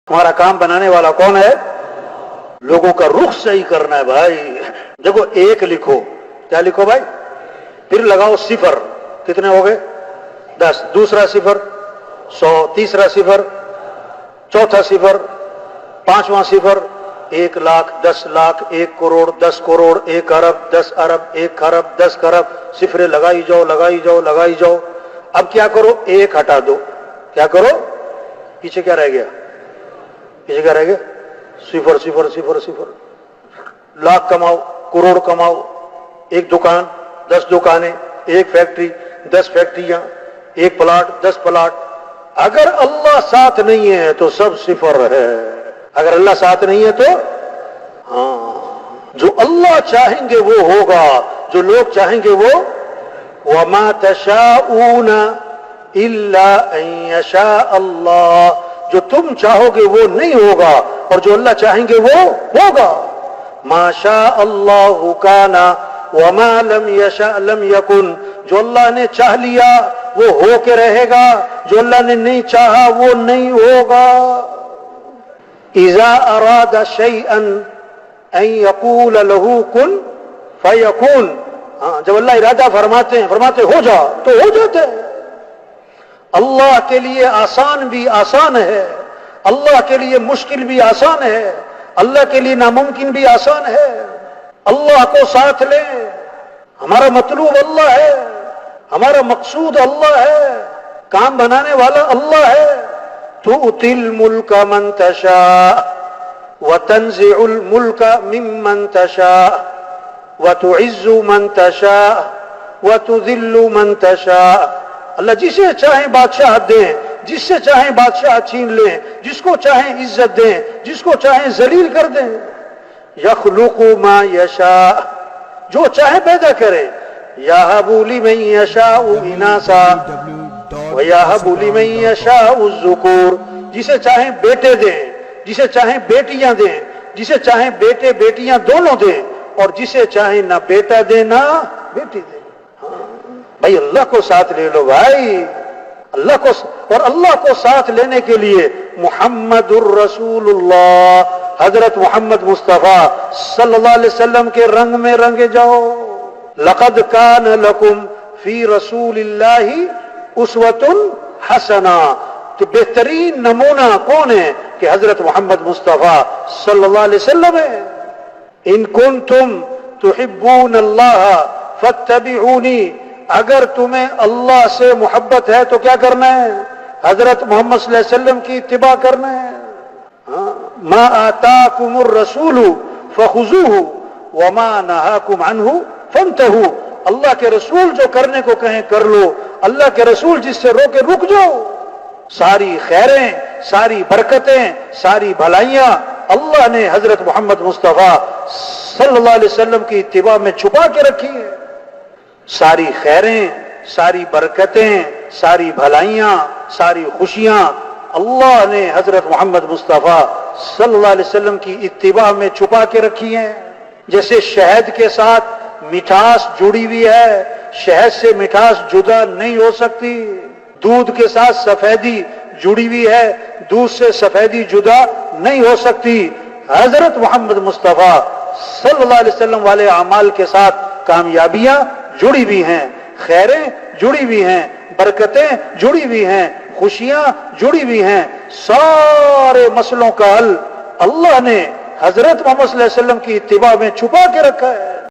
ہمارا کام بنانے والا کون ہے؟ لوگوں کا رخ صحیح کرنا ہے بھائی. دیکھو ایک لکھو، کیا لکھو بھائی؟ پھر لگاؤ صفر، کتنے ہو گئے؟ 10. دوسرا صفر 100، تیسرا صفر، چوتھا صفر، پانچواں صفر 1 لاکھ، 10 لاکھ، 1 کروڑ، 10 کروڑ، 1 ارب، 10 ارب، 1 خرب، 10 خرب. صفریں لگائی جاؤ لگائی جاؤ لگائی جاؤ. اب کیا کرو؟ 1 ہٹا دو. کیا کرو؟ پیچھے کیا رہ گیا؟ پیچھے کیا رہ گیا؟ صفر صفر صفر صفر. لاکھ کماؤ، کروڑ کماؤ، 1 دکان، 10 دکانیں، 1 فیکٹری، 10 فیکٹریاں، 1 پلاٹ، 10 پلاٹ. اگر اللہ ساتھ نہیں ہے تو سب صفر ہے. اگر اللہ ساتھ نہیں ہے تو ہاں، جو اللہ چاہیں گے وہ ہوگا، جو لوگ چاہیں گے وہ. وَمَا تَشَاءُونَ إِلَّا أَن يَشَاءَ اللَّهُ، جو تم چاہو گے وہ نہیں ہوگا، اور جو اللہ چاہیں گے وہ ہوگا. مَا شَاءَ اللَّهُ كَانَ وَمَا لَمْ يَشَاء لَمْ يَكُنْ، جو اللہ نے چاہ لیا وہ ہو کے رہے گا، جو اللہ نے نہیں چاہا وہ نہیں ہوگا. اذا اراد شيئا ان يقول له كن فيكون. ہاں، جب اللہ ارادہ فرماتے ہیں، فرماتے ہو جا تو ہو جاتے ہیں. اللہ کے لیے آسان بھی آسان ہے، اللہ کے لیے مشکل بھی آسان ہے، اللہ کے لیے ناممکن بھی آسان ہے. اللہ کو ساتھ لیں. ہمارا مطلوب اللہ ہے، ہمارا مقصود اللہ ہے، کام بنانے والا اللہ ہے. تؤتی الملک من تشاء وتنزع الملک ممن تشاء وتعز من تشاء وتذل من تشاء. اللہ جسے چاہیں بادشاہ دیں، جس سے چاہیں بادشاہ چھین لیں، جس کو چاہیں عزت دیں، جس کو چاہیں ذلیل کر دیں. یخلق ما یشاء، جو چاہے پیدا کرے. یہب لمن یشاء اناثا وَيَهَبُ لِمَن يَشَاءُ الذُّكُورَ، جسے چاہیں بیٹے دیں، جسے چاہیں بیٹیاں دیں، جسے چاہیں بیٹے بیٹیاں دونوں دیں، اور جسے چاہیں نہ بیٹا دیں نہ بیٹی دیں. بھائی اللہ کو ساتھ لے لو بھائی، اللہ کو. اور اللہ کو ساتھ لینے کے لیے محمد الرسول اللہ، حضرت محمد مصطفیٰ صلی اللہ علیہ وسلم کے رنگ میں رنگے جاؤ. لقد کان لکم فی رسول اللہ اسوۃ حسنہ، کہ بہترین نمونہ کون ہے؟ کہ حضرت محمد مصطفیٰ صلی اللہ علیہ وسلم ہے. ان کنتم تحبون اللہ فاتبعونی، اگر تمہیں اللہ سے محبت ہے تو کیا کرنا ہے؟ حضرت محمد صلی اللہ علیہ وسلم کی اتباع کرنا ہے. ما آتاکم الرسول فخذوہ وما نہاکم عنہ فانتہوا. اللہ کے رسول جو کرنے کو کہیں کر لو، اللہ کے رسول جس سے روکے رک جاؤ. ساری خیریں، ساری برکتیں، ساری بھلائیاں اللہ نے حضرت محمد مصطفیٰ صلی اللہ علیہ وسلم کی اتباع میں چھپا کے رکھی ہے. ساری خیریں، ساری برکتیں، ساری بھلائیاں، ساری خوشیاں اللہ نے حضرت محمد مصطفیٰ صلی اللہ علیہ وسلم کی اتباع میں چھپا کے رکھی ہیں. جیسے شہد کے ساتھ مٹھاس جڑی ہوئی ہے، شہد سے مٹھاس جدا نہیں ہو سکتی. دودھ کے ساتھ سفیدی جڑی ہوئی ہے، دودھ سے سفیدی جدا نہیں ہو سکتی. حضرت محمد مصطفیٰ صلی اللہ علیہ وسلم والے اعمال کے ساتھ کامیابیاں جڑی ہوئی ہیں، خیریں جڑی ہوئی ہیں، برکتیں جڑی ہوئی ہیں، خوشیاں جڑی ہوئی ہیں. سارے مسئلوں کا حل اللہ نے حضرت محمد صلی اللہ علیہ وسلم کی اتباع میں چھپا کے رکھا ہے.